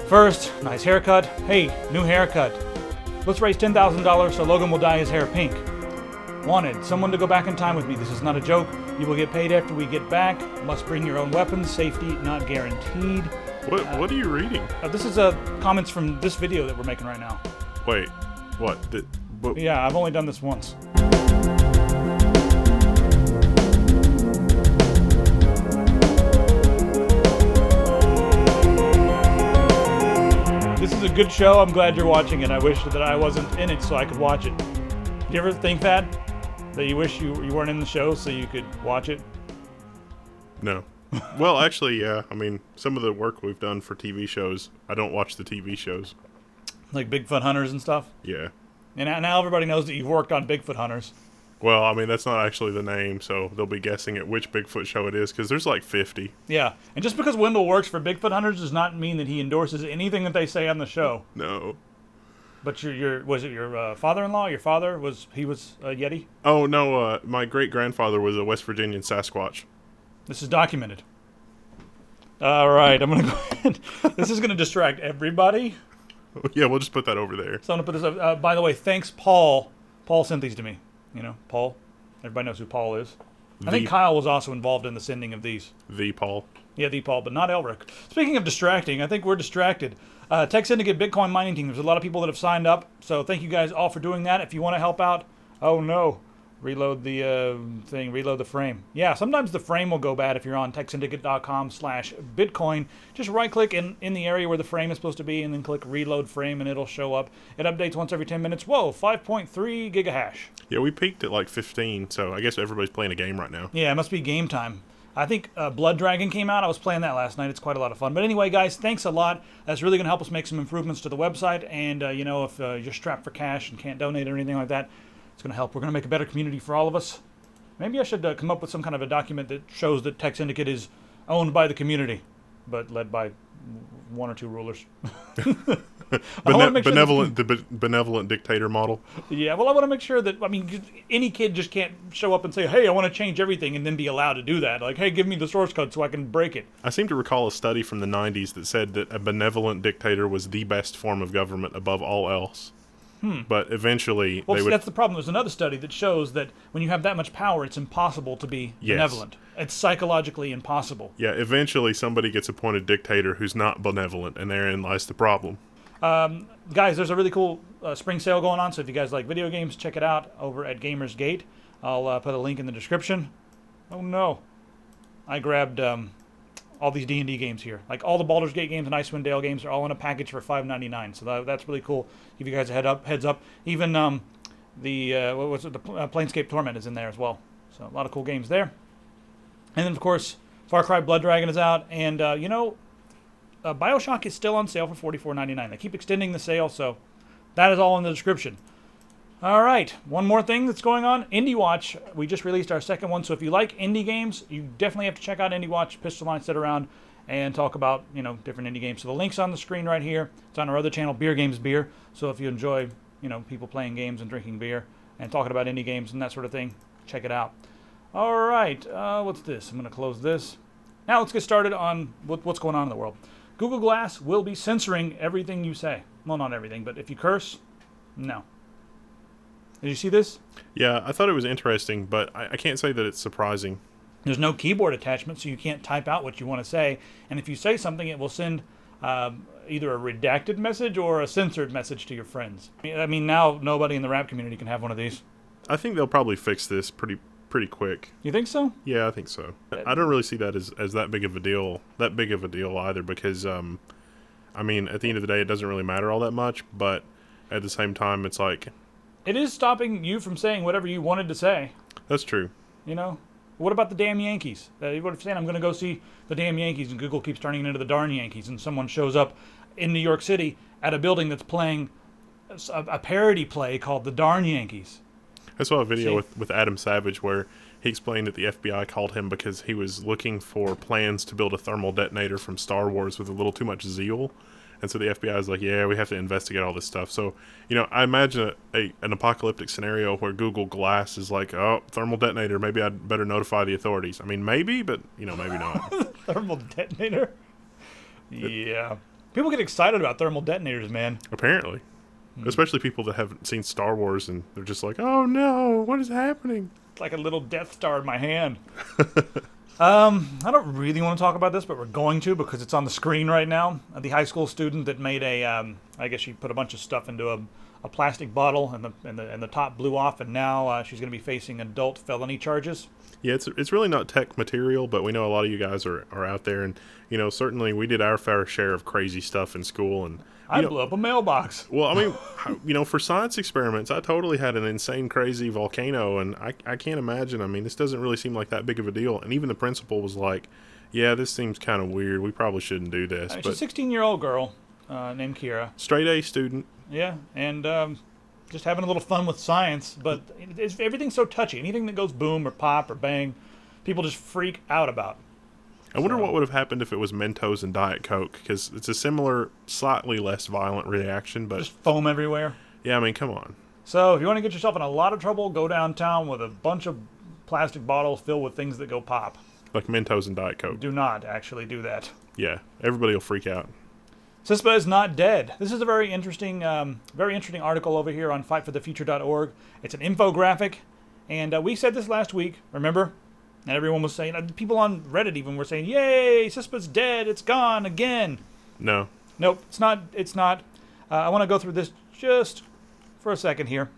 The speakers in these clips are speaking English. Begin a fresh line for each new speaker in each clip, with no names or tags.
First, nice haircut. Hey, new haircut. Let's raise $10,000 so Logan will dye his hair pink. Wanted, someone to go back in time with me. This is not a joke. You will get paid after we get back. Must bring your own weapons. Safety not guaranteed.
What are you reading?
This is comments from this video that we're making right now.
Wait, what?
Yeah, I've only done this once. This is a good show. I'm glad you're watching it. I wish that I wasn't in it so I could watch it. Do you ever think that you wish you weren't in the show so you could watch it?
No. Well, actually, yeah. I mean, some of the work we've done for TV shows, I don't watch the TV shows.
Like Bigfoot Hunters and stuff?
Yeah.
And now everybody knows that you've worked on Bigfoot Hunters.
Well, I mean, that's not actually the name, so they'll be guessing at which Bigfoot show it is, because there's like 50.
Yeah, and just because Wendell works for Bigfoot Hunters does not mean that he endorses anything that they say on the show.
No.
But was it your father-in-law? Your father was a Yeti?
Oh no, my great-grandfather was a West Virginian Sasquatch.
This is documented. All right, I'm gonna go ahead. This is gonna distract everybody.
Yeah, we'll just put that over there.
So I'm gonna put this up. By the way, thanks, Paul. Paul sent these to me. You know, Paul. Everybody knows who Paul is. I think Kyle was also involved in the sending of these.
The Paul.
Yeah, the Paul, but not Elric. Speaking of distracting, I think we're distracted. Tech Syndicate Bitcoin mining team. There's a lot of people that have signed up, so thank you guys all for doing that. If you want to help out, oh no, reload the thing, reload the frame. Yeah, sometimes the frame will go bad if you're on techsyndicate.com/Bitcoin. Just right-click in the area where the frame is supposed to be, and then click reload frame, and it'll show up. It updates once every 10 minutes. Whoa, 5.3 gigahash.
Yeah, we peaked at like 15, so I guess everybody's playing a game right now.
Yeah, it must be game time. I think Blood Dragon came out. I was playing that last night. It's quite a lot of fun. But anyway, guys, thanks a lot. That's really going to help us make some improvements to the website. And, you know, if you're strapped for cash and can't donate or anything like that, it's going to help. We're going to make a better community for all of us. Maybe I should come up with some kind of a document that shows that Tech Syndicate is owned by the community, but led by one or two rulers.
Benevolent dictator model.
Yeah, well, I want to make sure that, I mean, any kid just can't show up and say, hey, I want to change everything, and then be allowed to do that. Like, hey, give me the source code so I can break it.
I seem to recall a study from the 90s that said that a benevolent dictator was the best form of government above all else. But eventually...
that's the problem. There's another study that shows that when you have that much power, it's impossible to be benevolent. It's psychologically impossible.
Yeah, eventually somebody gets appointed dictator who's not benevolent, and therein lies the problem.
Guys, there's a really cool spring sale going on, so if you guys like video games, check it out over at GamersGate. I'll put a link in the description. Oh no. I grabbed all these D&D games here. Like all the Baldur's Gate games and Icewind Dale games are all in a package for $5.99, so that's really cool. Give you guys a heads up. Even the Planescape Torment is in there as well. So a lot of cool games there. And then, of course, Far Cry Blood Dragon is out, and BioShock is still on sale for $44.99. They keep extending the sale, so that is all in the description. All right, one more thing that's going on. Indie Watch, we just released our second one, so if you like indie games, you definitely have to check out Indie Watch. Pistol Line sit around and talk about, different indie games. So the link's on the screen right here. It's on our other channel, Beer Games Beer. So if you enjoy, people playing games and drinking beer and talking about indie games and that sort of thing, check it out. All right, what's this? I'm going to close this. Now let's get started on what's going on in the world. Google Glass will be censoring everything you say. Well, not everything, but if you curse, no. Did you see this?
Yeah, I thought it was interesting, but I can't say that it's surprising.
There's no keyboard attachment, so you can't type out what you want to say. And if you say something, it will send either a redacted message or a censored message to your friends. I mean, now nobody in the rap community can have one of these. I
think they'll probably fix this pretty quick.
You think so?
Yeah, I think so. I don't really see that as that big of a deal either, because I mean, at the end of the day, it doesn't really matter all that much, but at the same time, it's like,
it is stopping you from saying whatever you wanted to say.
That's true.
What about the damn Yankees? What if you're saying I'm going to go see the damn Yankees, and Google keeps turning it into the darn Yankees, and someone shows up in New York City at a building that's playing a parody play called The Darn Yankees.
I saw a video with Adam Savage where he explained that the FBI called him because he was looking for plans to build a thermal detonator from Star Wars with a little too much zeal. And so the FBI is like, yeah, we have to investigate all this stuff. So, I imagine an apocalyptic scenario where Google Glass is like, oh, thermal detonator, maybe I'd better notify the authorities. I mean, maybe, but, maybe not.
Thermal detonator? Yeah. People get excited about thermal detonators, man.
Apparently. Especially people that haven't seen Star Wars and they're just like, oh no, what is happening?
It's like a little Death Star in my hand. I don't really want to talk about this, but we're going to because it's on the screen right now. The high school student that made I guess she put a bunch of stuff into a plastic bottle and the top blew off, and now she's going to be facing adult felony charges.
Yeah, it's really not tech material, but we know a lot of you guys are out there, and certainly we did our fair share of crazy stuff in school, and
I blew up a mailbox.
Well, I mean, for science experiments, I totally had an insane, crazy volcano, and I can't imagine. I mean, this doesn't really seem like that big of a deal, and even the principal was like, "Yeah, this seems kind of weird. We probably shouldn't do this."
She's a 16-year-old girl named Kira.
Straight A student.
Yeah, and just having a little fun with science, but everything's so touchy. Anything that goes boom or pop or bang, people just freak out about.
I wonder what would have happened if it was Mentos and Diet Coke, because it's a similar, slightly less violent reaction, but...
Just foam everywhere.
Yeah, I mean, come on.
So, if you want to get yourself in a lot of trouble, go downtown with a bunch of plastic bottles filled with things that go pop.
Like Mentos and Diet Coke.
Do not actually do that.
Yeah, everybody will freak out.
CISPA Is Not Dead. This is a very interesting article over here on fightforthefuture.org. It's an infographic, and we said this last week, remember? And everyone was saying, people on Reddit even were saying, yay, CISPA's dead, it's gone again.
No.
Nope, it's not. I want to go through this just for a second here,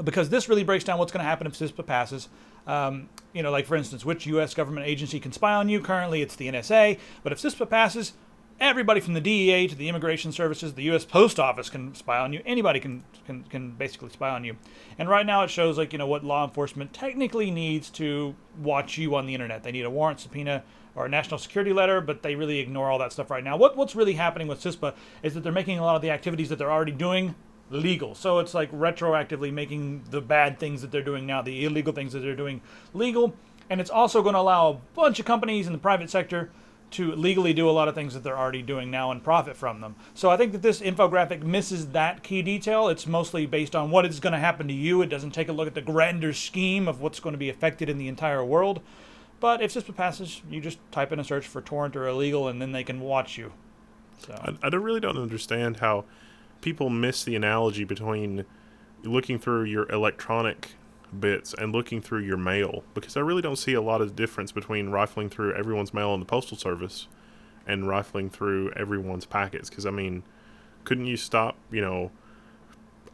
because this really breaks down what's going to happen if CISPA passes. Like for instance, which U.S. government agency can spy on you? Currently it's the NSA, but if CISPA passes, everybody from the DEA to the Immigration Services, the U.S. Post Office can spy on you. Anybody can basically spy on you. And right now it shows what law enforcement technically needs to watch you on the internet. They need a warrant, subpoena, or a national security letter, but they really ignore all that stuff right now. What's really happening with CISPA is that they're making a lot of the activities that they're already doing legal. So it's like retroactively making the bad things that they're doing now, the illegal things that they're doing, legal. And it's also going to allow a bunch of companies in the private sector to legally do a lot of things that they're already doing now and profit from them. So I think that this infographic misses that key detail. It's mostly based on what is going to happen to you. It doesn't take a look at the grander scheme of what's going to be affected in the entire world. But if CISPA passes, you just type in a search for torrent or illegal, and then they can watch you. So
I really don't understand how people miss the analogy between looking through your electronic bits and looking through your mail, because I really don't see a lot of difference between rifling through everyone's mail in the Postal Service and rifling through everyone's packets. Because I mean, couldn't you stop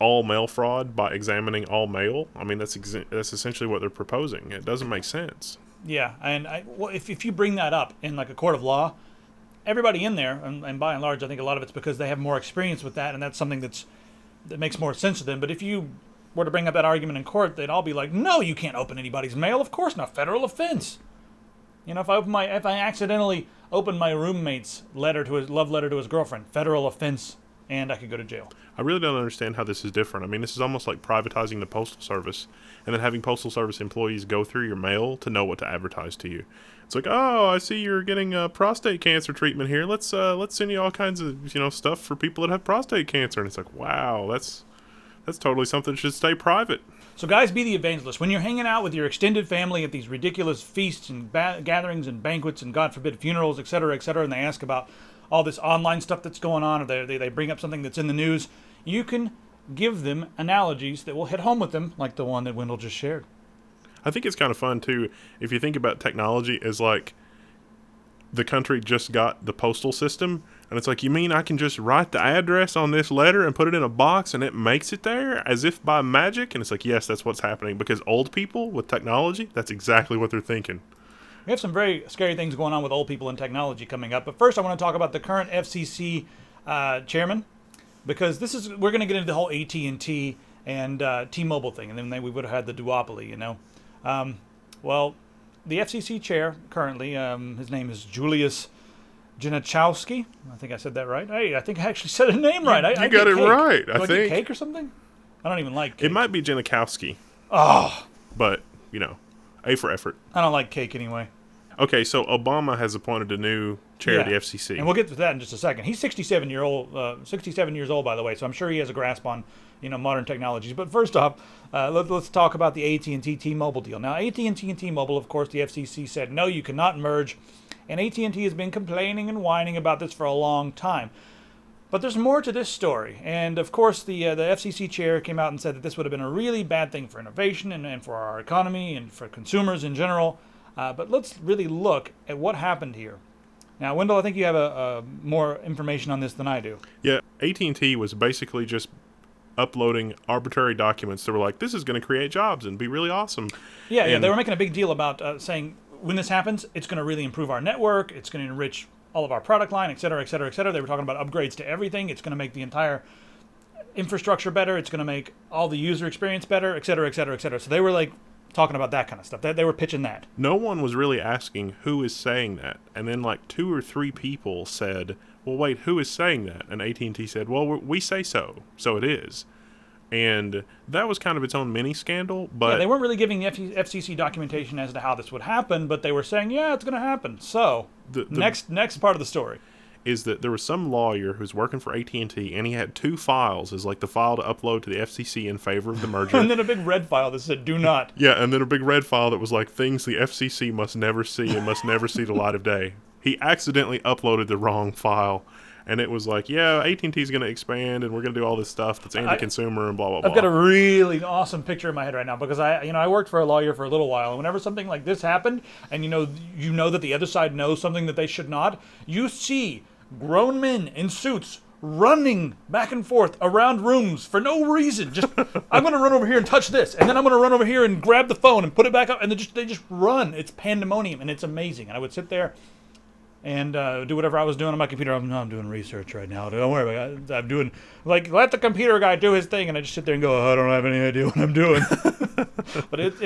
all mail fraud by examining all mail? I mean, that's essentially what they're proposing. It doesn't make sense.
Yeah, and if you bring that up in like a court of law, everybody in there, and by and large I think a lot of it's because they have more experience with that, and that's something that makes more sense to them. But if you were to bring up that argument in court, they'd all be like, no, you can't open anybody's mail. Of course not. Federal offense. If I accidentally open my roommate's love letter to his girlfriend, federal offense, and I could go to jail.
I really don't understand how this is different. I mean, this is almost like privatizing the Postal Service and then having Postal Service employees go through your mail to know what to advertise to you. It's like, oh, I see you're getting prostate cancer treatment here. Let's send you all kinds of stuff for people that have prostate cancer. And it's like, wow, that's totally something that should stay private.
So guys, be the evangelist. When you're hanging out with your extended family at these ridiculous feasts and gatherings and banquets and, God forbid, funerals, etc., and they ask about all this online stuff that's going on, or they bring up something that's in the news, you can give them analogies that will hit home with them, like the one that Wendell just shared.
I think it's kind of fun, too, if you think about technology as like the country just got the postal system, and it's like, you mean I can just write the address on this letter and put it in a box and it makes it there as if by magic? And it's like, yes, that's what's happening, because old people with technology, that's exactly what they're thinking.
We have some very scary things going on with old people and technology coming up. But first, I want to talk about the current FCC chairman, because we're going to get into the whole AT&T and T-Mobile thing, and then we would have had the duopoly, Well, the FCC chair currently, his name is Julius Genachowski. I think I said that right. Hey, I think I actually said his name right.
You got it right,
I think. Get cake or something? I don't even like cake.
It might be Genachowski.
Oh.
But, A for effort.
I don't like cake anyway.
Okay, so Obama has appointed a new chair of the FCC.
And we'll get to that in just a second. He's 67 years old, by the way, so I'm sure he has a grasp on, modern technologies. But first off, let's talk about the AT&T T-Mobile deal. Now, AT&T and T-Mobile, of course, the FCC said, no, you cannot merge. And AT&T has been complaining and whining about this for a long time. But there's more to this story. And, of course, the FCC chair came out and said that this would have been a really bad thing for innovation and for our economy and for consumers in general. But let's really look at what happened here. Now, Wendell, I think you have a more information on this than I do.
Yeah, AT&T was basically just uploading arbitrary documents that were like, this is going to create jobs and be really awesome.
Yeah, they were making a big deal about saying, when this happens, it's going to really improve our network, it's going to enrich all of our product line, et cetera, et cetera, et cetera. They were talking about upgrades to everything. It's going to make the entire infrastructure better. It's going to make all the user experience better, et cetera, et cetera, et cetera. So they were like talking about that kind of stuff. They were pitching that.
No one was really asking who is saying that. And then like 2 or 3 people said, well, wait, who is saying that? And AT&T said, well, we say so. So it is. And that was kind of its own mini scandal. But
yeah, they weren't really giving the FCC documentation as to how this would happen, but they were saying, yeah, it's going to happen. So the next part of the story
is that there was some lawyer who's working for AT&T, and he had 2 files as like the file to upload to the FCC in favor of the merger.
And then a big red file that said, do not.
Yeah, and then a big red file that was like things the FCC must never see and must never see the light of day. He accidentally uploaded the wrong file. And it was like, yeah, AT&T's going to expand, and we're going to do all this stuff that's anti-consumer and blah, blah, blah.
I've got a really awesome picture in my head right now because I worked for a lawyer for a little while, and whenever something like this happened, and you know that the other side knows something that they should not, you see grown men in suits running back and forth around rooms for no reason. Just, I'm going to run over here and touch this, and then I'm going to run over here and grab the phone and put it back up, and they just run. It's pandemonium, and it's amazing. And I would sit there and do whatever I was doing on my computer. I'm doing research right now. Don't worry about it. I'm doing, like, let the computer guy do his thing, and I just sit there and go, oh, I don't have any idea what I'm doing. But it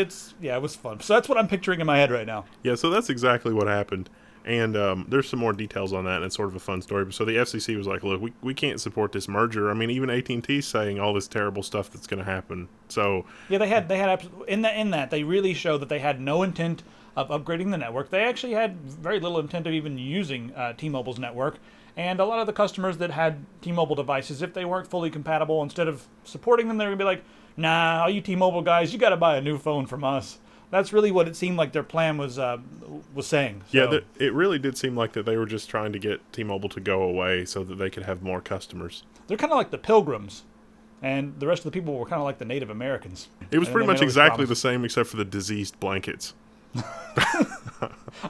was fun. So that's what I'm picturing in my head right now.
Yeah, so that's exactly what happened. And there's some more details on that, and it's sort of a fun story. So the FCC was like, look, we can't support this merger. I mean, even AT&T's saying all this terrible stuff that's going to happen. So
yeah, they had in that they really showed that they had no intent of upgrading the network. They actually had very little intent of even using T-Mobile's network. And a lot of the customers that had T-Mobile devices, if they weren't fully compatible, instead of supporting them, they were going to be like, nah, all you T-Mobile guys, you got to buy a new phone from us. That's really what it seemed like their plan was saying. So.
Yeah, it really did seem like that they were just trying to get T-Mobile to go away so that they could have more customers.
They're kind of like the Pilgrims, and the rest of the people were kind of like the Native Americans.
It was pretty much exactly the same except for the diseased blankets.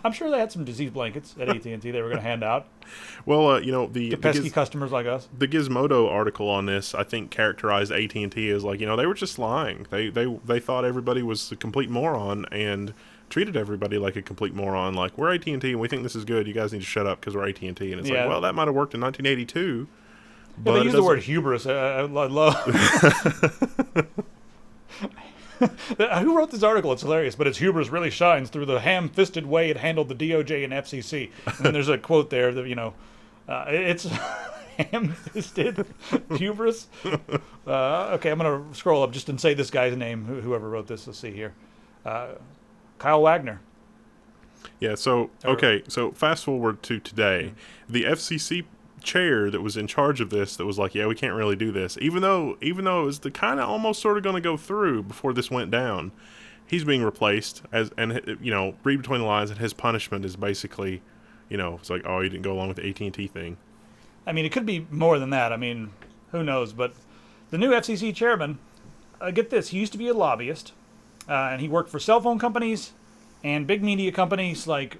I'm sure they had some disease blankets at AT&T they were going to hand out.
Well, the
pesky customers like us.
The Gizmodo article on this, I think, characterized AT&T as like, they were just lying. They thought everybody was a complete moron and treated everybody like a complete moron. Like, we're AT&T and we think this is good. You guys need to shut up because we're AT&T. And it's like, well, that might have worked in 1982.
Yeah, they use the word hubris. I love. Who wrote this article? It's hilarious, but its hubris really shines through the ham-fisted way it handled the DOJ and FCC. And then there's a quote there that, it's ham-fisted hubris. Okay, I'm going to scroll up just and say this guy's name, whoever wrote this. Let's see here. Kyle Wagner.
Yeah, so fast forward to today. The FCC chair that was in charge of this that was like, yeah, we can't really do this, even though it was the kind of almost sort of going to go through before this went down. He's being replaced read between the lines, and his punishment is basically, it's like, oh, you didn't go along with the AT&T thing.
I mean, it could be more than that. I mean, who knows? But the new FCC chairman, get this, he used to be a lobbyist, and he worked for cell phone companies and big media companies like,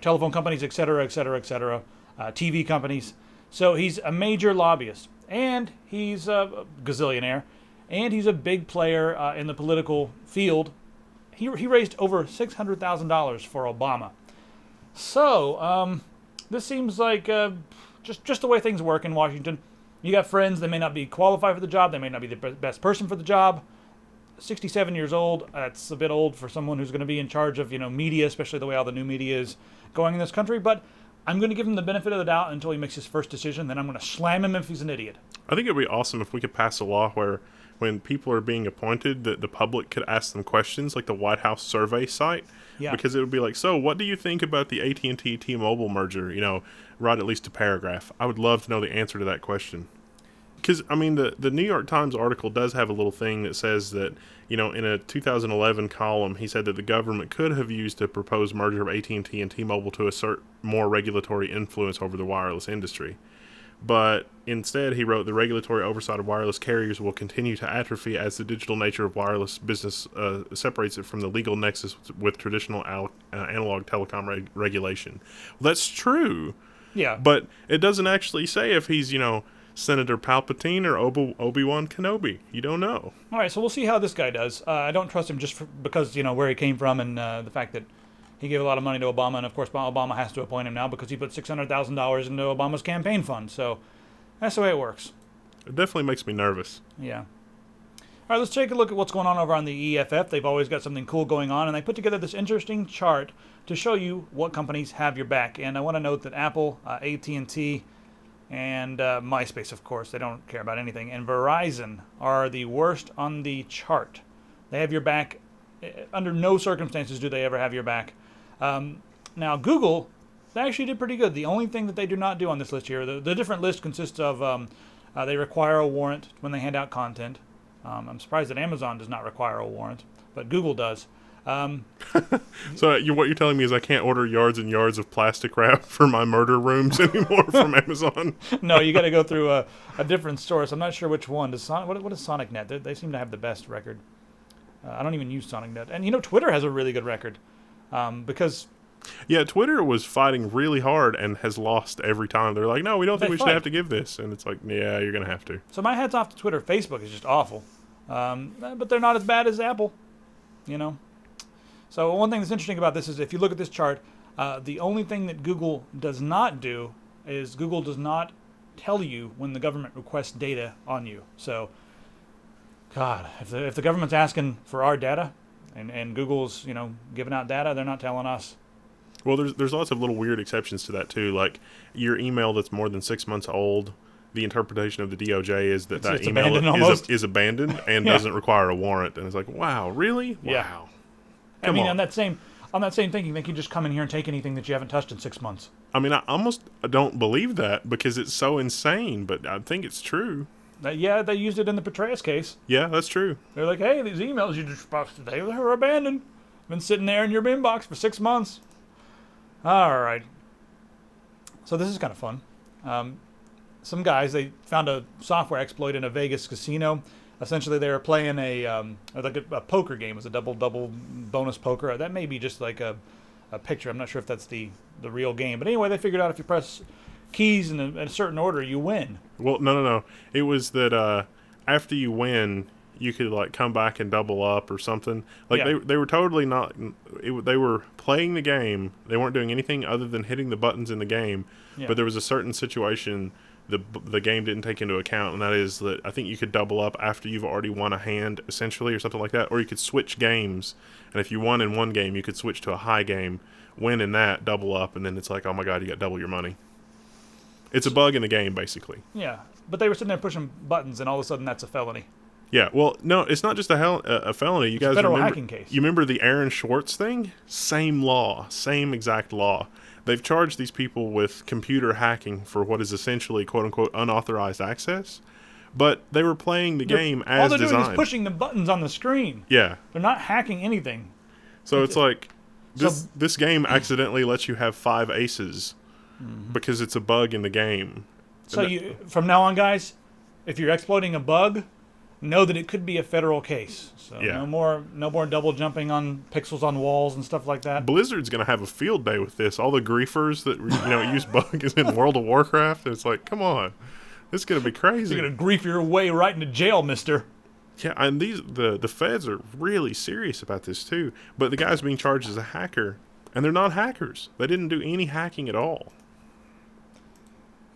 telephone companies, et cetera, et cetera, et cetera. TV companies. So he's a major lobbyist, and he's a gazillionaire, and he's a big player in the political field. He raised over $600,000 for Obama. So this seems like just the way things work in Washington. You got friends, they may not be qualified for the job, they may not be the best person for the job. 67 years old, that's a bit old for someone who's going to be in charge of media, especially the way all the new media is going in this country, but I'm going to give him the benefit of the doubt until he makes his first decision. Then I'm going to slam him if he's an idiot.
I think it would be awesome if we could pass a law where when people are being appointed, that the public could ask them questions like the White House survey site. Yeah. Because it would be like, so what do you think about the AT&T T-Mobile merger? Write at least a paragraph. I would love to know the answer to that question. Because, I mean, the New York Times article does have a little thing that says that, in a 2011 column, he said that the government could have used a proposed merger of AT&T and T-Mobile to assert more regulatory influence over the wireless industry. But instead, he wrote, the regulatory oversight of wireless carriers will continue to atrophy as the digital nature of wireless business separates it from the legal nexus with traditional analog telecom regulation. Well, that's true.
Yeah.
But it doesn't actually say if he's, Senator Palpatine or Obi-Wan Kenobi. You don't know.
All right, so we'll see how this guy does. I don't trust him just because, where he came from and the fact that he gave a lot of money to Obama, and of course Obama has to appoint him now because he put $600,000 into Obama's campaign fund. So that's the way it works.
It definitely makes me nervous.
Yeah. All right, let's take a look at what's going on over on the EFF. They've always got something cool going on, and they put together this interesting chart to show you what companies have your back. And I want to note that Apple, AT&T, and MySpace, of course, they don't care about anything, and Verizon are the worst on the chart. They have your back. Under no circumstances do they ever have your back. Now, Google, they actually did pretty good. The only thing that they do not do on this list here, the different list consists of they require a warrant when they hand out content. I'm surprised that Amazon does not require a warrant, but Google does.
So what you're telling me is I can't order yards and yards of plastic wrap for my murder rooms anymore from Amazon?
No, you got to go through a different source. I'm not sure which one. What is SonicNet? They seem to have the best record. I don't even use SonicNet. And Twitter has a really good record because...
Yeah, Twitter was fighting really hard and has lost every time. They're like, no, we don't think we should have to give this. And it's like, yeah, you're going to have to. So
my hat's off to Twitter. Facebook is just awful. But they're not as bad as Apple, So one thing that's interesting about this is if you look at this chart, the only thing that Google does not do is Google does not tell you when the government requests data on you. So, God, if the government's asking for our data and Google's, giving out data, they're not telling us.
Well, there's lots of little weird exceptions to that, too. Like your email that's more than 6 months old, the interpretation of the DOJ is that that email is abandoned and doesn't require a warrant. And it's like, wow, really?
Yeah.
Wow.
Come on. on that same thinking, they can just come in here and take anything that you haven't touched in 6 months.
I mean, I almost don't believe that because it's so insane, but I think it's true.
They used it in the Petraeus case.
Yeah, that's true.
They're like, hey, these emails you just posted, they were abandoned. Been sitting there in your inbox for 6 months. All right. So this is kind of fun. Some guys, they found a software exploit in a Vegas casino. Essentially, they were playing a poker game. It was a double bonus poker. That may be just like a picture. I'm not sure if that's the real game. But anyway, they figured out if you press keys in a certain order, you win.
Well, no. It was that after you win, you could like come back and double up or something. Like they were totally not. They were playing the game. They weren't doing anything other than hitting the buttons in the game. Yeah. But there was a certain situation the game didn't take into account, and that is that I think you could double up after you've already won a hand, essentially, or something like that. Or you could switch games, and if you won in one game, you could switch to a high game, win in that, double up, and then it's like, oh my god, you got double your money. It's a bug in the game, basically.
Yeah, but they were sitting there pushing buttons, and all of a sudden that's a felony.
Yeah, well, no, it's not just a felony.
It's a federal hacking case.
You remember the Aaron Schwartz thing? Same law, same exact law. They've charged these people with computer hacking for what is essentially, quote-unquote, unauthorized access. But they were playing the game as designed. All they're doing is
pushing the buttons on the screen.
Yeah.
They're not hacking anything.
So it's like, this game accidentally lets you have 5 aces because it's a bug in the game.
So from now on, guys, if you're exploiting a bug, know that it could be a federal case. So no more double jumping on pixels on walls and stuff like that.
Blizzard's going to have a field day with this. All the griefers that use bugs in World of Warcraft. It's like, come on, this is going to be crazy.
You're going to grief your way right into jail, mister.
Yeah, and the feds are really serious about this too. But the guy's being charged as a hacker, and they're not hackers. They didn't do any hacking at all.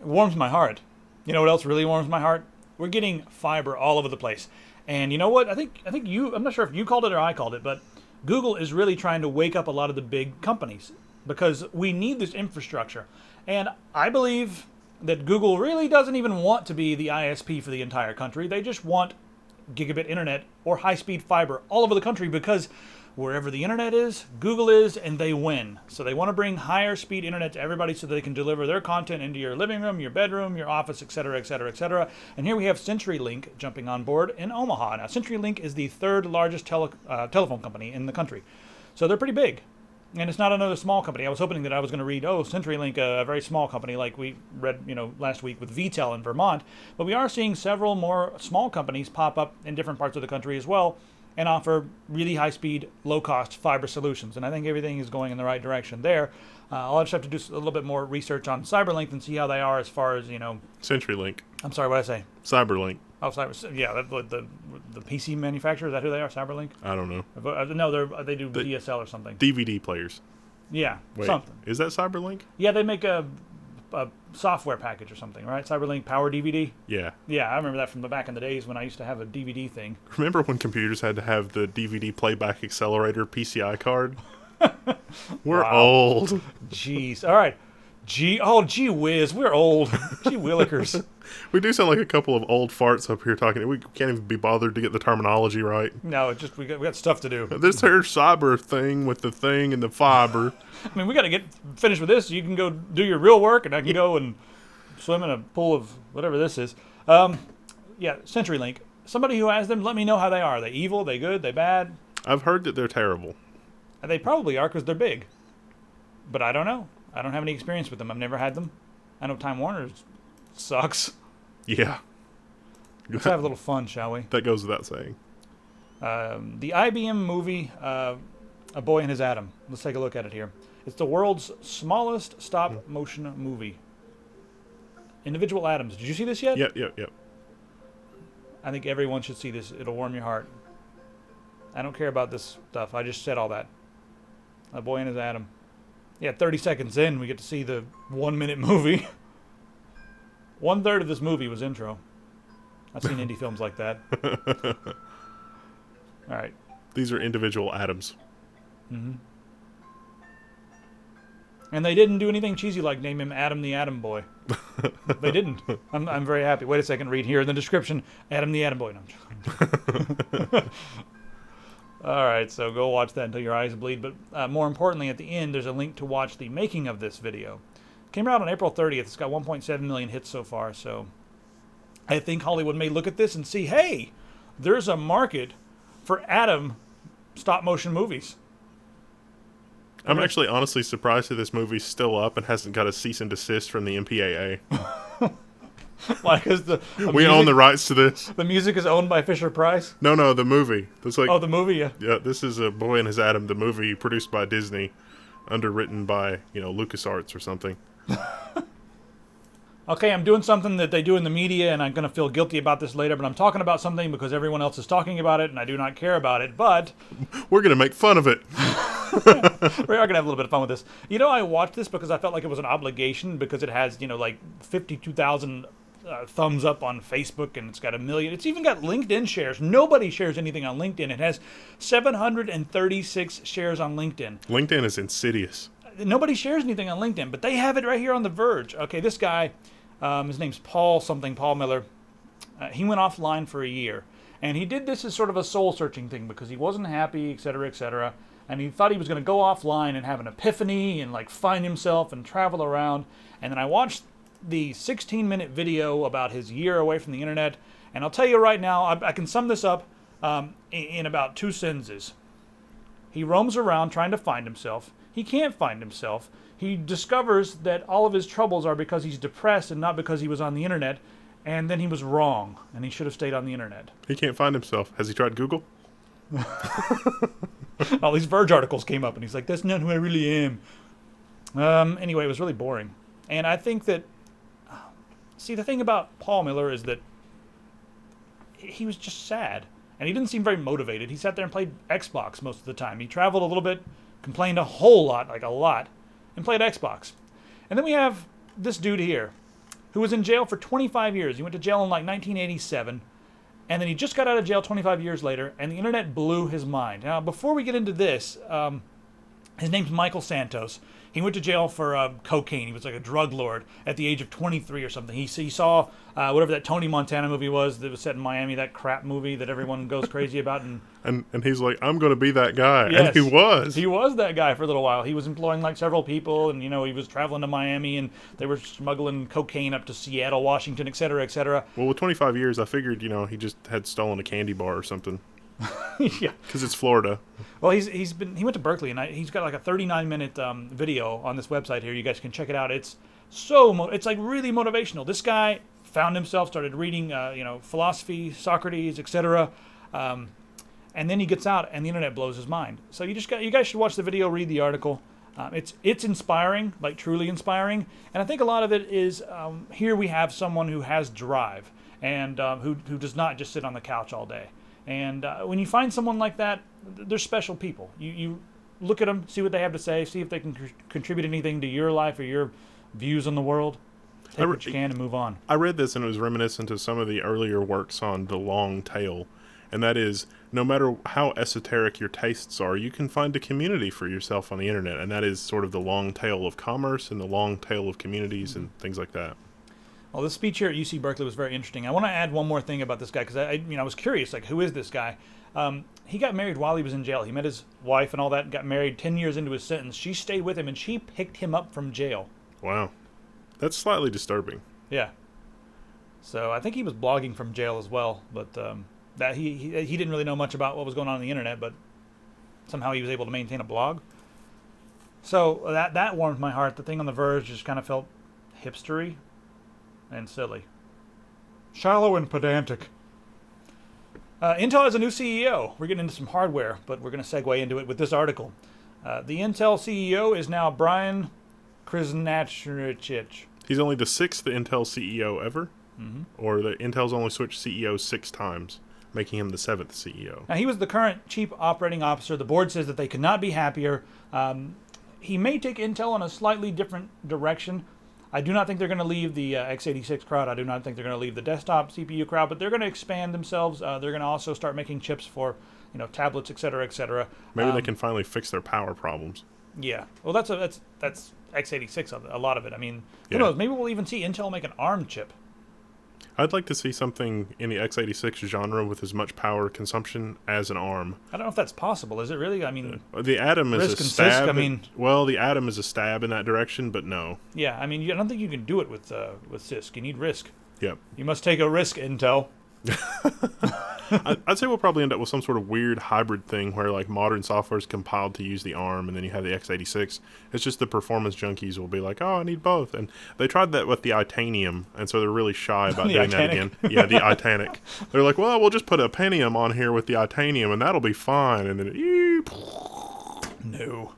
It warms my heart. You know what else really warms my heart? We're getting fiber all over the place. And you know what? I think I'm not sure if you called it or I called it, but Google is really trying to wake up a lot of the big companies because we need this infrastructure. And I believe that Google really doesn't even want to be the ISP for the entire country. They just want gigabit internet or high-speed fiber all over the country because wherever the internet is, Google is, and they win. So they want to bring higher speed internet to everybody so they can deliver their content into your living room, your bedroom, your office, etc., etc., etc. And here we have CenturyLink jumping on board in Omaha. Now, CenturyLink is the third largest telephone company in the country. So they're pretty big. And it's not another small company. I was hoping that I was going to read, CenturyLink, a very small company like we read, last week with VTEL in Vermont. But we are seeing several more small companies pop up in different parts of the country as well and offer really high-speed, low-cost fiber solutions. And I think everything is going in the right direction there. I'll just have to do a little bit more research on CyberLink and see how they are as far as,
CenturyLink.
I'm sorry, what did I say?
CyberLink.
Oh, yeah, the PC manufacturer, is that who they are, CyberLink?
I don't know.
No, they do DSL or something.
DVD players.
Yeah,
Wait,
something.
Is that CyberLink?
Yeah, they make a software package or something, right? CyberLink Power DVD?
Yeah.
Yeah, I remember that from the back in the days when I used to have a DVD thing.
Remember when computers had to have the DVD playback accelerator PCI card? We're old.
Jeez. All right. Gee whiz, we're old. Gee willikers.
We do sound like a couple of old farts up here talking. We can't even be bothered to get the terminology right.
No, it's just we got stuff to do.
This here cyber thing with the thing and the fiber.
I mean, we got to get finished with this. You can go do your real work, and I can go and swim in a pool of whatever this is. Yeah, CenturyLink. Somebody who has them, let me know how they are. Are they evil? They good? They bad?
I've heard that they're terrible.
They probably are because they're big. But I don't know. I don't have any experience with them. I've never had them. I know Time Warner sucks.
Yeah.
Let's have a little fun, shall we?
That goes without saying.
The IBM movie, A Boy and His Atom. Let's take a look at it here. It's the world's smallest stop-motion movie. Individual atoms. Did you see this yet?
Yep.
I think everyone should see this. It'll warm your heart. I don't care about this stuff. I just said all that. A Boy and His Atom. Yeah, 30 seconds in, we get to see the 1-minute movie. 1/3 of this movie was intro. I've seen indie films like that. All right.
These are individual atoms.
Mm-hmm. And they didn't do anything cheesy like name him Adam the Atom Boy. They didn't. I'm very happy. Wait a second. Read here in the description. Adam the Atom Boy. No, I'm joking. All right, so go watch that until your eyes bleed. But more importantly, at the end, there's a link to watch the making of this video. Came out on April 30th. It's got 1.7 million hits so far. So I think Hollywood may look at this and see, hey, there's a market for Atom stop-motion movies.
I'm actually honestly surprised that this movie's still up and hasn't got a cease and desist from the MPAA.
Why? Because
we own the rights to this.
The music is owned by Fisher-Price?
No, the movie. It's like,
the movie, yeah.
Yeah, this is A Boy and His Atom, the movie produced by Disney, underwritten by, LucasArts or something.
Okay, I'm doing something that they do in the media, and I'm going to feel guilty about this later, but I'm talking about something because everyone else is talking about it, and I do not care about it, but...
We're going to make fun of it.
We are going to have a little bit of fun with this. I watched this because I felt like it was an obligation because it has, 52,000 thumbs up on Facebook, and it's got 1 million. It's even got LinkedIn shares. Nobody shares anything on LinkedIn. It has 736 shares on LinkedIn.
LinkedIn is insidious.
Nobody shares anything on LinkedIn, but they have it right here on The Verge. Okay, this guy, his name's Paul Miller. He went offline for a year, and he did this as sort of a soul-searching thing because he wasn't happy, et cetera, and he thought he was going to go offline and have an epiphany and find himself and travel around. And then I watched the 16-minute video about his year away from the internet, and I'll tell you right now, I can sum this up in about 2 sentences. He roams around trying to find himself. He can't find himself. He discovers that all of his troubles are because he's depressed and not because he was on the internet, and then he was wrong, and he should have stayed on the internet.
He can't find himself. Has he tried Google?
All these Verge articles came up, and he's like, that's not who I really am. Anyway, it was really boring. And I think that, the thing about Paul Miller is that he was just sad, and he didn't seem very motivated. He sat there and played Xbox most of the time. He traveled a little bit, complained a whole lot, a lot, and played Xbox. And then we have this dude here, who was in jail for 25 years. He went to jail in 1987, and then he just got out of jail 25 years later, and the internet blew his mind. Now, before we get into this, his name's Michael Santos. He went to jail for cocaine. He was like a drug lord at the age of 23 or something. He saw whatever that Tony Montana movie was that was set in Miami, that crap movie that everyone goes crazy about.
And he's like, I'm going to be that guy.
Yes,
and he was.
He was that guy for a little while. He was employing several people, and, he was traveling to Miami, and they were smuggling cocaine up to Seattle, Washington, et cetera, et cetera.
Well, with 25 years, I figured, he just had stolen a candy bar or something.
Yeah.
Because it's Florida.
Well, he went to Berkeley, and he's got like a 39-minute video on this website here. You guys can check it out. It's it's like really motivational. This guy found himself, started reading, philosophy, Socrates, etc. And then he gets out, and the internet blows his mind. So you guys should watch the video, read the article. It's inspiring, like truly inspiring. And I think a lot of it is here we have someone who has drive and who does not just sit on the couch all day. And when you find someone like that, they're special people. You look at them, see what they have to say, see if they can contribute anything to your life or your views on the world. Take what you can and move on.
I read this and it was reminiscent of some of the earlier works on the long tail. And that is, no matter how esoteric your tastes are, you can find a community for yourself on the internet. And that is sort of the long tail of commerce and the long tail of communities and things like that.
Well, this speech here at UC Berkeley was very interesting. I want to add one more thing about this guy because I was curious, like, who is this guy? He got married while he was in jail. He met his wife and all that, got married 10 years into his sentence. She stayed with him, and she picked him up from jail.
Wow. That's slightly disturbing.
Yeah. So I think he was blogging from jail as well, but that he didn't really know much about what was going on the internet, but somehow he was able to maintain a blog. So that warmed my heart. The thing on The Verge just kind of felt hipstery and silly. Shallow and pedantic. Intel has a new CEO. We're getting into some hardware, but we're going to segue into it with this article. The Intel CEO is now Brian Krznachich.
He's only the 6th Intel CEO ever?
Mm-hmm.
Or the Intel's only switched CEOs 6 times, making him the 7th CEO.
Now, he was the current chief operating officer. The board says that they could not be happier. He may take Intel in a slightly different direction. I do not think they're going to leave the x86 crowd. I do not think they're going to leave the desktop CPU crowd, but they're going to expand themselves. They're going to also start making chips for, tablets, et cetera, et cetera.
Maybe they can finally fix their power problems.
Yeah. Well, that's x86 a lot of it. I mean, who knows? Maybe we'll even see Intel make an ARM chip.
I'd like to see something in the x86 genre with as much power consumption as an ARM.
I don't know if that's possible. Is it really? I mean,
the Atom is a
RISC and
stab.
CISC,
well, the Atom is a stab in that direction, but no.
Yeah, I mean, I don't think you can do it with CISC. You need RISC.
Yep.
You must take a risk, Intel.
I'd say we'll probably end up with some sort of weird hybrid thing where like modern software is compiled to use the ARM and then you have the x86. It's just the performance junkies will be like, oh, I need both. And they tried that with the Itanium, and so they're really shy about doing that again. Yeah, the Itanic. They're like, well, we'll just put a Pentium on here with the Itanium and that'll be fine. And then
No.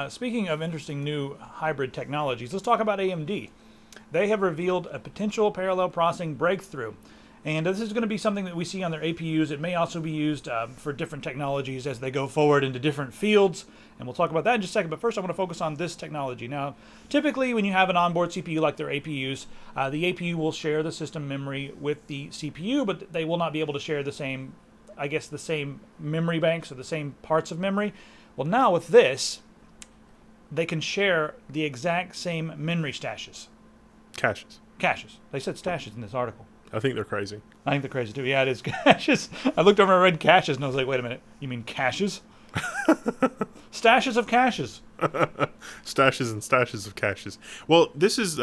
Speaking of interesting new hybrid technologies, let's talk about AMD. They have revealed a potential parallel processing breakthrough. And this is going to be something that we see on their APUs. It may also be used for different technologies as they go forward into different fields. And we'll talk about that in just a second. But first, I want to focus on this technology. Now, typically, when you have an onboard CPU like their APUs, the APU will share the system memory with the CPU, but they will not be able to share the same memory banks or the same parts of memory. Well, now with this, they can share the exact same memory stashes.
Caches.
They said stashes in this article.
I think they're crazy.
I think they're crazy too. Yeah, it is caches. I looked over and read caches, and I was like, wait a minute. You mean caches? Stashes of caches.
Stashes and stashes of caches. Well, this is,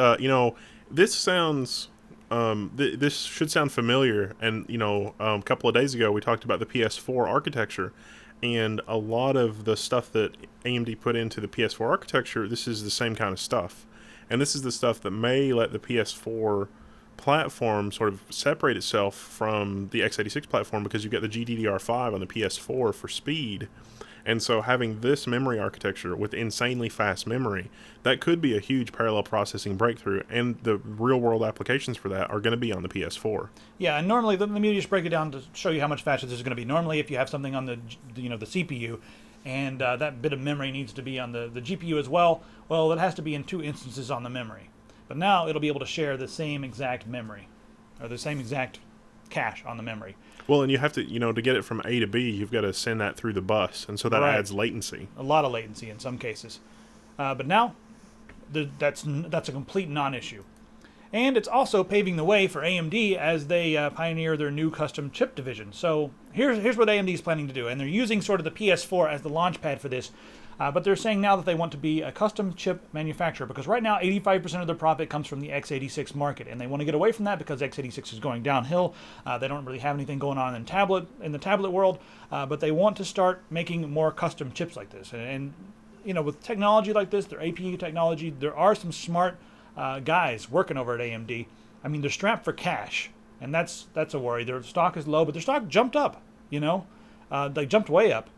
this sounds, this should sound familiar. And, a couple of days ago, we talked about the PS4 architecture. And a lot of the stuff that AMD put into the PS4 architecture, this is the same kind of stuff. And this is the stuff that may let the PS4 platform sort of separate itself from the x86 platform, because you get the GDDR5 on the PS4 for speed. And so having this memory architecture with insanely fast memory, that could be a huge parallel processing breakthrough, and the real world applications for that are going to be on the PS4.
Yeah, and normally, let me just break it down to show you how much faster this is going to be. Normally, if you have something on the CPU, and that bit of memory needs to be on the GPU as well, well, it has to be in 2 instances on the memory. But now it'll be able to share the same exact memory, or the same exact cache on the memory.
Well, and you have to, to get it from A to B, you've got to send that through the bus, and so that adds latency. A
lot of latency in some cases. But now, that's a complete non-issue. And it's also paving the way for AMD as they pioneer their new custom chip division. So here's what AMD is planning to do, and they're using sort of the PS4 as the launch pad for this. But they're saying now that they want to be a custom chip manufacturer, because right now 85% of their profit comes from the x86 market, and they want to get away from that because x86 is going downhill. They don't really have anything going on in the tablet world, but they want to start making more custom chips like this. And you know, with technology like this, their APU technology, there are some smart guys working over at AMD. I mean, they're strapped for cash, and that's a worry. Their stock is low, but their stock jumped up. You know, they jumped way up.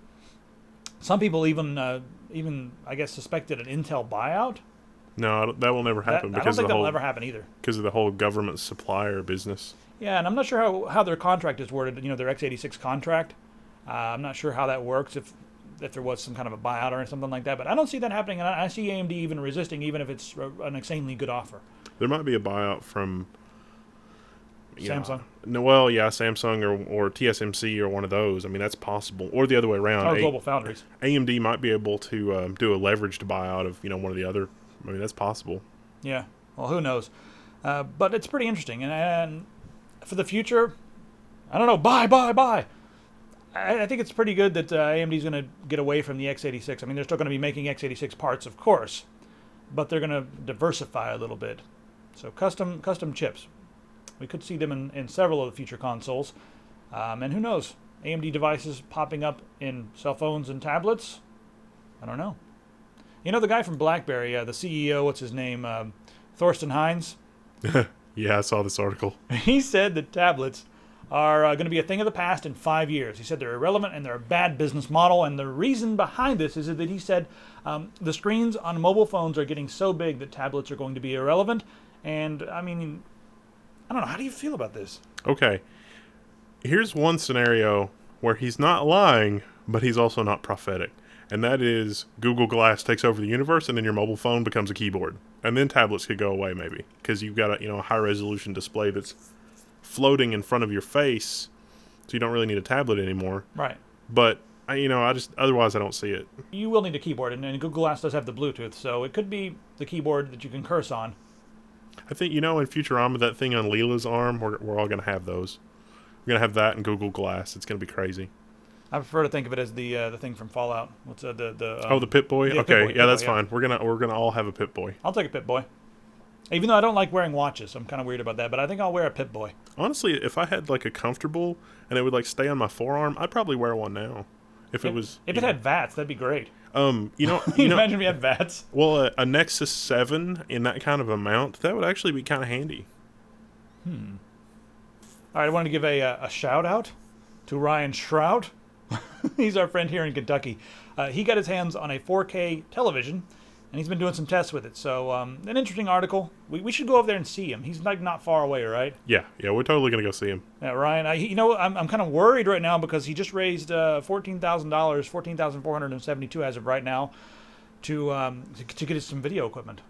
Some people even I guess suspected an Intel buyout.
No, that will never happen.
I don't think that will ever happen either.
Because of the whole government supplier business.
Yeah, and I'm not sure how their contract is worded. You know, their x86 contract. I'm not sure how that works. If there was some kind of a buyout or something like that, but I don't see that happening, and I see AMD even resisting, even if it's an insanely good offer.
There might be a buyout from
Samsung.
No, well, yeah, Samsung or TSMC or one of those. I mean, that's possible, or the other way around.
Or Global Foundries.
AMD might be able to do a leveraged buyout of one of the other. I mean, that's possible.
Yeah. Well, who knows? But it's pretty interesting, and for the future, I don't know. Buy. I think it's pretty good that AMD is going to get away from the x86. I mean, they're still going to be making x86 parts, of course, but they're going to diversify a little bit. So custom chips. We could see them in several of the future consoles. And who knows? AMD devices popping up in cell phones and tablets? I don't know. You know the guy from BlackBerry, the CEO, what's his name? Thorsten Hines?
Yeah, I saw this article.
He said that tablets are going to be a thing of the past in 5 years. He said they're irrelevant and they're a bad business model. And the reason behind this is that he said the screens on mobile phones are getting so big that tablets are going to be irrelevant. And, I mean, I don't know. How do you feel about this?
Okay. Here's one scenario where he's not lying, but he's also not prophetic. And that is Google Glass takes over the universe, and then your mobile phone becomes a keyboard. And then tablets could go away, maybe. Because you've got a high-resolution display that's floating in front of your face, so you don't really need a tablet anymore.
Right.
But, otherwise I don't see it.
You will need a keyboard, and Google Glass does have the Bluetooth, so it could be the keyboard that you can curse on.
I think, in Futurama, that thing on Leela's arm, we're all going to have those. We're going to have that and Google Glass. It's going to be crazy.
I prefer to think of it as the thing from Fallout. What's the
the Pip-Boy?
Yeah,
okay,
Pip-Boy,
yeah, that's fine. We're gonna all have a Pip-Boy.
I'll take a Pip-Boy. Even though I don't like wearing watches, I'm kind of weird about that, but I think I'll wear a Pip-Boy.
Honestly, if I had like a comfortable and it would like stay on my forearm, I'd probably wear one now. If it
had VATS, that'd be great.
Imagine
if we had VATS.
Well, a Nexus 7 in that kind of amount, that would actually be kind of handy.
All right, I want to give a shout out to Ryan Shroud. He's our friend here in Kentucky. He got his hands on a 4K television, and he's been doing some tests with it. So, an interesting article. We should go over there and see him. He's like not far away, right?
Yeah, we're totally gonna go see him.
Yeah, Ryan. I'm kind of worried right now because he just raised $14,000, $14,472 as of right now, to get us some video equipment.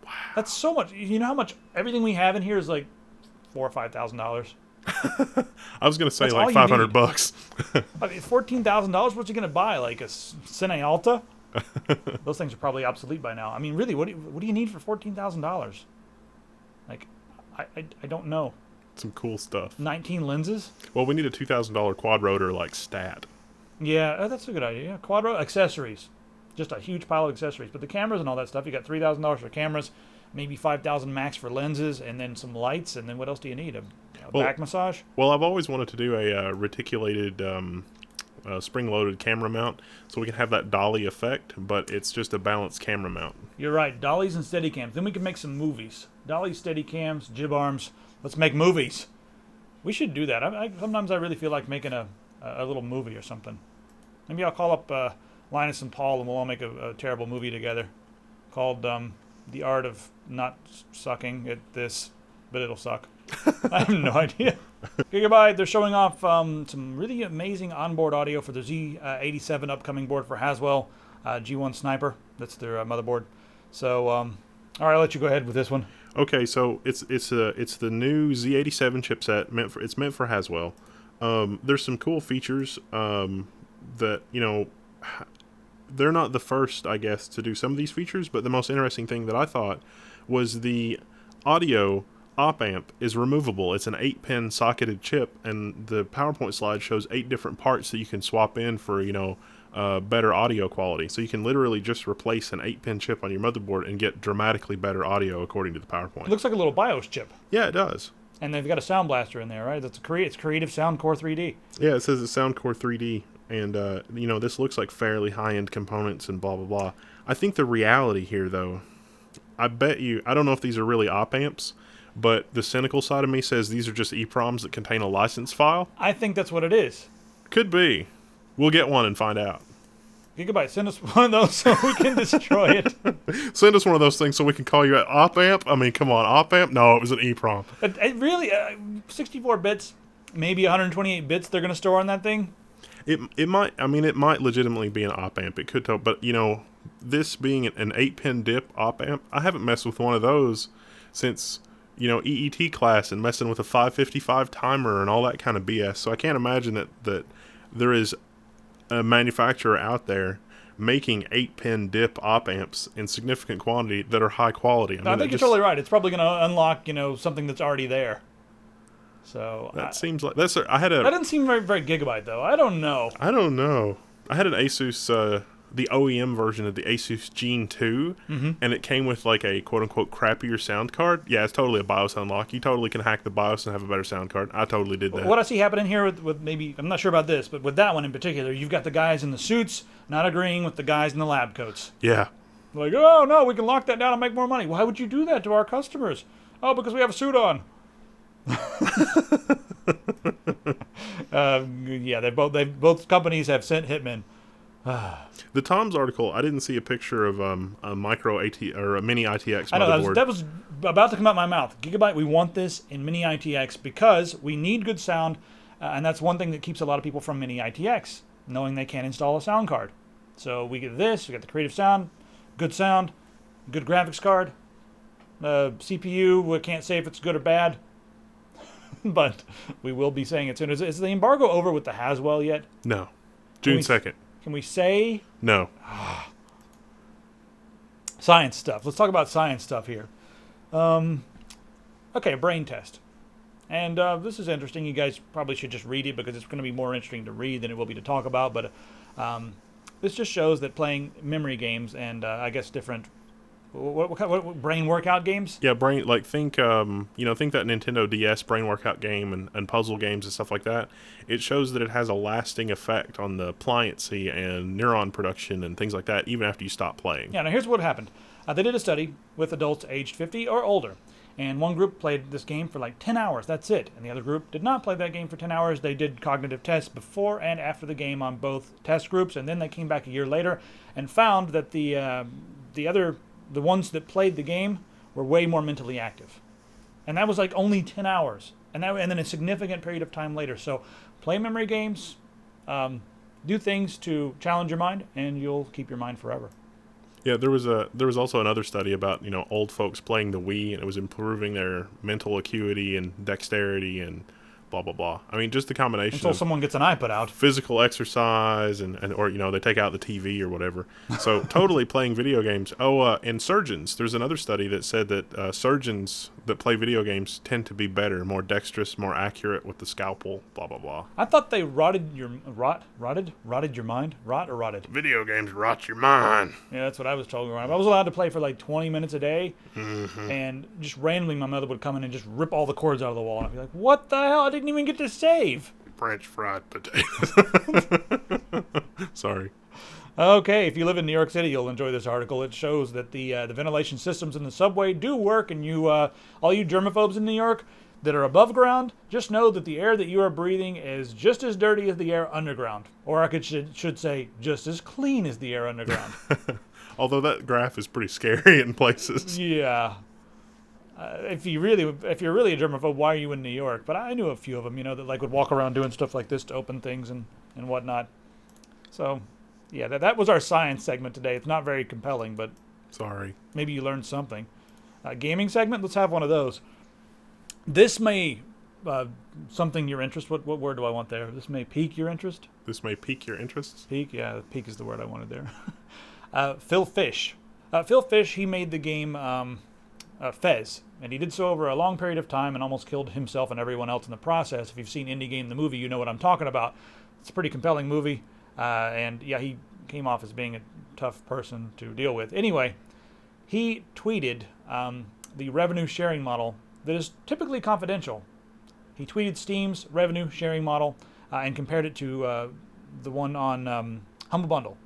Wow,
that's so much. You know how much everything we have in here is like $4,000 or $5,000.
I was gonna say like $500.
I mean, $14,000. What's he gonna buy? Like a Cine Alta? Those things are probably obsolete by now. I mean, really, what do you need for $14,000? Like, I don't know.
Some cool stuff.
19 lenses.
Well, we need a $2,000 quad rotor like stat.
Yeah, that's a good idea. Yeah, quad rotor accessories, just a huge pile of accessories. But the cameras and all that stuff, you got $3,000 for cameras, maybe $5,000 max for lenses, and then some lights. And then what else do you need? A back massage?
Well, I've always wanted to do a reticulated, spring-loaded camera mount, so we can have that dolly effect, but it's just a balanced camera mount.
You're right, dollies and Steadicams. Then we can make some movies. Dollies, Steadicams, jib arms. Let's make movies. We should do that. Sometimes I really feel like making a little movie or something. Maybe I'll call up Linus and Paul, and we'll all make a terrible movie together called The Art of Not Sucking at This, but it'll suck. I have no idea. Okay, goodbye. They're showing off some really amazing onboard audio for the Z87 upcoming board for Haswell G1 Sniper. That's their motherboard. So, all right, I'll let you go ahead with this one.
Okay, so it's the new Z87 chipset. It's meant for Haswell. There's some cool features that they're not the first, I guess, to do some of these features. But the most interesting thing that I thought was the audio op amp is removable. It's an 8-pin socketed chip, and the PowerPoint slide shows 8 different parts that you can swap in for better audio quality. So you can literally just replace an 8-pin chip on your motherboard and get dramatically better audio according to the PowerPoint.
It looks like a little BIOS chip.
Yeah, it does.
And they've got a sound blaster in there, right? It's Creative Sound Core 3D.
Yeah, it says it's Sound Core 3D. And, this looks like fairly high-end components and blah, blah, blah. I think the reality here, though, I don't know if these are really op-amps, but the cynical side of me says these are just EEPROMs that contain a license file.
I think that's what it is.
Could be. We'll get one and find out.
Gigabyte, send us one of those so we can destroy it.
Send us one of those things so we can call you an op-amp. I mean, come on, op-amp? No, it was an EEPROM.
It really, 64 bits, maybe 128 bits they're going to store on that thing?
It might legitimately be an op-amp. It could tell, but, this being an 8-pin DIP op-amp, I haven't messed with one of those since, EET class and messing with a 555 timer and all that kind of BS. So I can't imagine that there is a manufacturer out there making 8-pin DIP op-amps in significant quantity that are high quality.
I think you're totally right. It's probably going to unlock, something that's already there. So
that seems like that
doesn't seem very, very Gigabyte though. I don't know.
I had an Asus, the OEM version of the Asus Gen 2, and it came with like a quote-unquote crappier sound card. Yeah, it's totally a BIOS unlock. You totally can hack the BIOS and have a better sound card. I totally did that.
What I see happening here with maybe, I'm not sure about this, but with that one in particular, you've got the guys in the suits not agreeing with the guys in the lab coats.
Yeah.
Like, oh no, we can lock that down and make more money. Why would you do that to our customers? Oh, because we have a suit on. Yeah, both companies have sent hitmen.
The Tom's article, I didn't see a picture of a micro AT or a mini ITX motherboard.
I know that was about to come out my mouth. Gigabyte, we want this in mini ITX because we need good sound, and that's one thing that keeps a lot of people from mini ITX, knowing they can't install a sound card. So we get this, we got the creative sound, good graphics card, CPU. We can't say if it's good or bad. But we will be saying it soon. Is the embargo over with the Haswell yet?
No. June 2nd.
Can we say?
No.
Science stuff. Let's talk about science stuff here. Okay, a brain test. And this is interesting. You guys probably should just read it because it's going to be more interesting to read than it will be to talk about. But this just shows that playing memory games and I guess different... What brain workout games?
Yeah, think think that Nintendo DS brain workout game and puzzle games and stuff like that. It shows that it has a lasting effect on the pliancy and neuron production and things like that, even after you stop playing.
Yeah, now here's what happened. They did a study with adults aged 50 or older, and one group played this game for like 10 hours. That's it. And the other group did not play that game for 10 hours. They did cognitive tests before and after the game on both test groups, and then they came back a year later and found that the ones that played the game were way more mentally active. And that was like only 10 hours. And then a significant period of time later. So play memory games, do things to challenge your mind, and you'll keep your mind forever.
Yeah, there was also another study about, old folks playing the Wii, and it was improving their mental acuity and dexterity and blah, blah, blah. I mean, just the combination
until someone gets an eye put out.
Physical exercise or they take out the TV or whatever. So totally playing video games. And surgeons. There's another study that said that surgeons that play video games tend to be better, more dexterous, more accurate with the scalpel, blah, blah, blah.
I thought they rotted your mind? Rot or rotted?
Video games rot your mind.
Yeah, that's what I was told. I was allowed to play for like 20 minutes a day, and just randomly my mother would come in and just rip all the cords out of the wall. And I'd be like, what the hell? I didn't even get to save.
French fried potatoes. Sorry.
Okay, if you live in New York City, you'll enjoy this article. It shows that the ventilation systems in the subway do work, and all you germaphobes in New York that are above ground, just know that the air that you are breathing is just as dirty as the air underground. Or I should say, just as clean as the air underground.
Although that graph is pretty scary in places.
Yeah. If you're really a germaphobe, why are you in New York? But I knew a few of them, that would walk around doing stuff like this to open things and whatnot. So, yeah, that was our science segment today. It's not very compelling, but
sorry.
Maybe you learned something. Gaming segment, let's have one of those. This may something your interest. What word do I want there? This may pique your interest.
This may pique your interest.
Pique, yeah, pique is the word I wanted there. Phil Fish. Phil Fish, he made the game Fez, and he did so over a long period of time and almost killed himself and everyone else in the process. If you've seen Indie Game the movie, you know what I'm talking about. It's a pretty compelling movie. And yeah, he came off as being a tough person to deal with. Anyway, he tweeted the revenue sharing model that is typically confidential. He tweeted Steam's revenue sharing model and compared it to the one on Humble Bundle.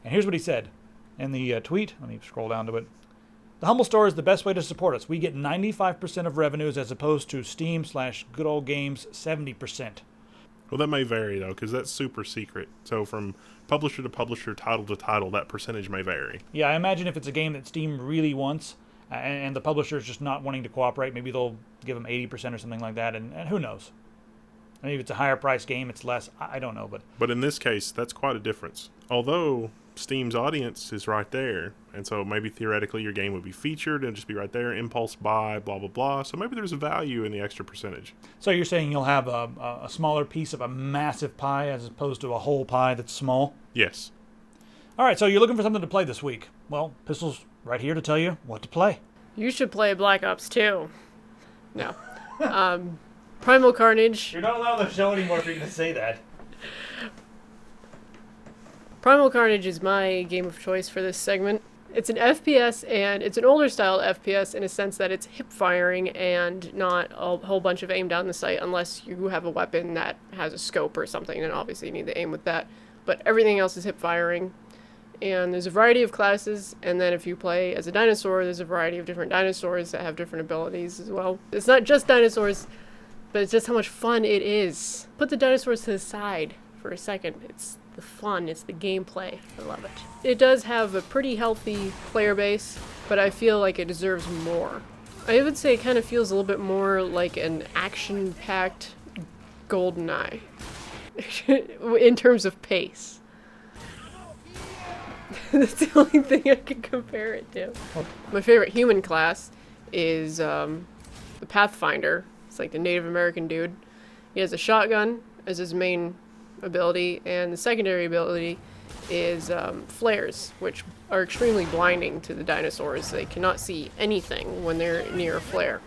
And here's what he said in the tweet. Let me scroll down to it. The Humble Store is the best way to support us. We get 95% of revenues as opposed to Steam/Good Old Games 70%.
Well, that may vary, though, because that's super secret. So from publisher to publisher, title to title, that percentage may vary.
Yeah, I imagine if it's a game that Steam really wants and the publisher is just not wanting to cooperate, maybe they'll give them 80% or something like that, and who knows? Maybe if it's a higher price game, it's less. I don't know.
But in this case, that's quite a difference. Although Steam's audience is right there, and so maybe theoretically your game would be featured and just be right there, impulse buy, blah, blah, blah. So maybe there's a value in the extra percentage.
So you're saying you'll have a smaller piece of a massive pie as opposed to a whole pie that's small?
Yes.
All right, so you're looking for something to play this week. Well, Pistol's right here to tell you what to play.
You should play Black Ops 2. No. Primal Carnage.
You're not allowed on the show anymore for you to say that.
Primal Carnage is my game of choice for this segment. It's an FPS, and it's an older style FPS in a sense that it's hip firing and not a whole bunch of aim down the sight unless you have a weapon that has a scope or something, and obviously you need to aim with that. But everything else is hip firing. And there's a variety of classes, and then if you play as a dinosaur, there's a variety of different dinosaurs that have different abilities as well. It's not just dinosaurs, but it's just how much fun it is. Put the dinosaurs to the side for a second. It's the fun, it's the gameplay. I love it. It does have a pretty healthy player base, but I feel like it deserves more. I would say it kind of feels a little bit more like an action-packed GoldenEye in terms of pace. That's the only thing I can compare it to. My favorite human class is the Pathfinder. It's like the Native American dude. He has a shotgun as his main ability, and the secondary ability is flares, which are extremely blinding to the dinosaurs. They cannot see anything when they're near a flare.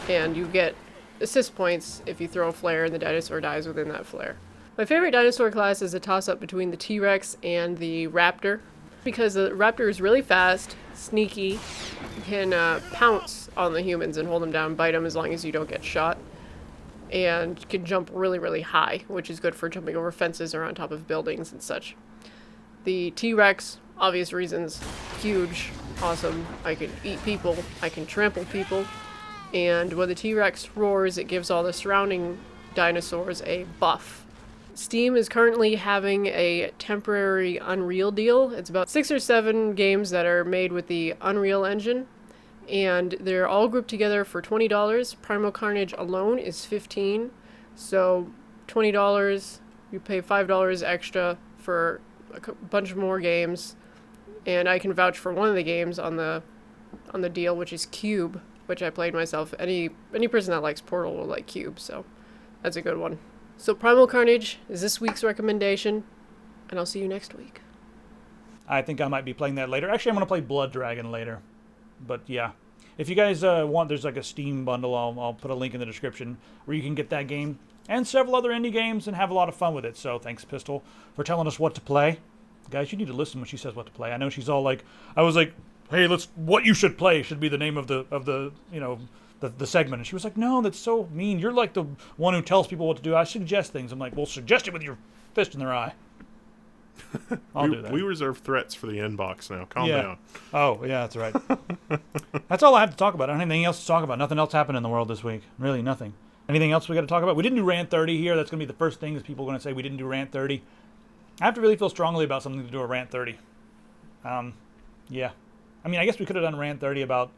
And you get assist points if you throw a flare and the dinosaur dies within that flare. My favorite dinosaur class is a toss-up between the T-Rex and the Raptor, because the Raptor is really fast, sneaky, can pounce on the humans and hold them down, bite them as long as you don't get shot, and can jump really, really high, which is good for jumping over fences or on top of buildings and such. The T-Rex, obvious reasons, huge, awesome. I can eat people, I can trample people, and when the T-Rex roars, it gives all the surrounding dinosaurs a buff. Steam is currently having a temporary Unreal deal. It's about 6 or 7 games that are made with the Unreal Engine, and they're all grouped together for $20. Primal Carnage alone is $15, so $20, you pay $5 extra for a bunch more games, and I can vouch for one of the games on the deal, which is Cube, which I played myself. Any person that likes Portal will like Cube, so that's a good one. So Primal Carnage is this week's recommendation, and I'll see you next week.
I think I might be playing that later. Actually, I'm going to play Blood Dragon later. But yeah, if you guys want, there's like a Steam bundle. I'll put a link in the description where you can get that game and several other indie games and have a lot of fun with it. So thanks, Pistol, for telling us what to play. Guys, you need to listen when she says what to play. I know she's all like, I was like, hey, what you should play should be the name of the the segment. And she was like, no, that's so mean. You're like the one who tells people what to do. I suggest things. I'm like, well, suggest it with your fist in their eye. I'll do that.
We reserve threats for the inbox now. Calm down.
Oh, yeah, that's right. That's all I have to talk about. I don't have anything else to talk about. Nothing else happened in the world this week. Really, nothing. Anything else we got to talk about? We didn't do Rant 30 here. That's going to be the first thing is people are going to say we didn't do Rant 30. I have to really feel strongly about something to do a Rant 30. Yeah. I mean, I guess we could have done Rant 30 about...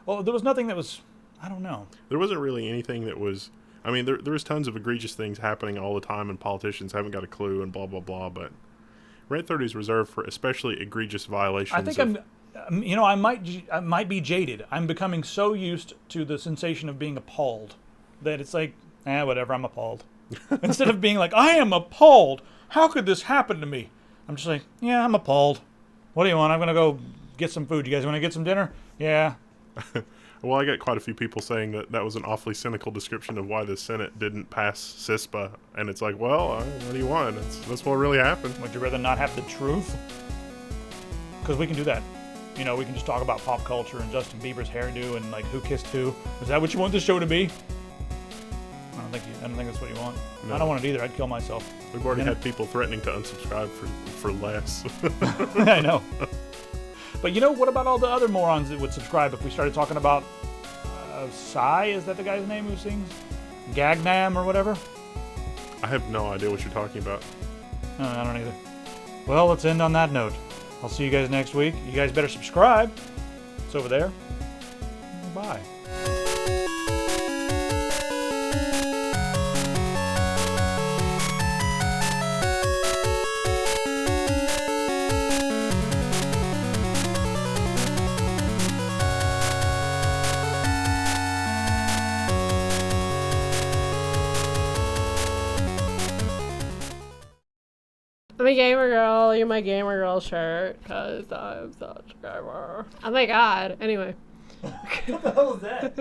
Well, there was nothing that was... I don't know.
There wasn't really anything that was... I mean, there was tons of egregious things happening all the time, and politicians haven't got a clue, and blah, blah, blah, but Rant 30 is reserved for especially egregious violations.
I think I might be jaded. I'm becoming so used to the sensation of being appalled that it's like, whatever, I'm appalled. Instead of being like, I am appalled. How could this happen to me? I'm just like, yeah, I'm appalled. What do you want? I'm going to go get some food. You guys want to get some dinner? Yeah.
Well, I got quite a few people saying that that was an awfully cynical description of why the Senate didn't pass CISPA, and it's like, well, what do you want? That's what really happened.
Would you rather not have the truth? Because we can do that. You know, we can just talk about pop culture and Justin Bieber's hairdo and like who kissed who. Is that what you want this show to be? I don't think that's what you want.
No.
I don't want it either. I'd kill myself.
We've already had people threatening to unsubscribe for less.
I know. But you know, what about all the other morons that would subscribe if we started talking about Psy? Is that the guy's name who sings? Gagnam or whatever?
I have no idea what you're talking about.
No, I don't either. Well, let's end on that note. I'll see you guys next week. You guys better subscribe. It's over there. Bye.
I'm a gamer girl. You're my gamer girl shirt because I'm a subscriber. Oh my god. Anyway.
What the hell is that?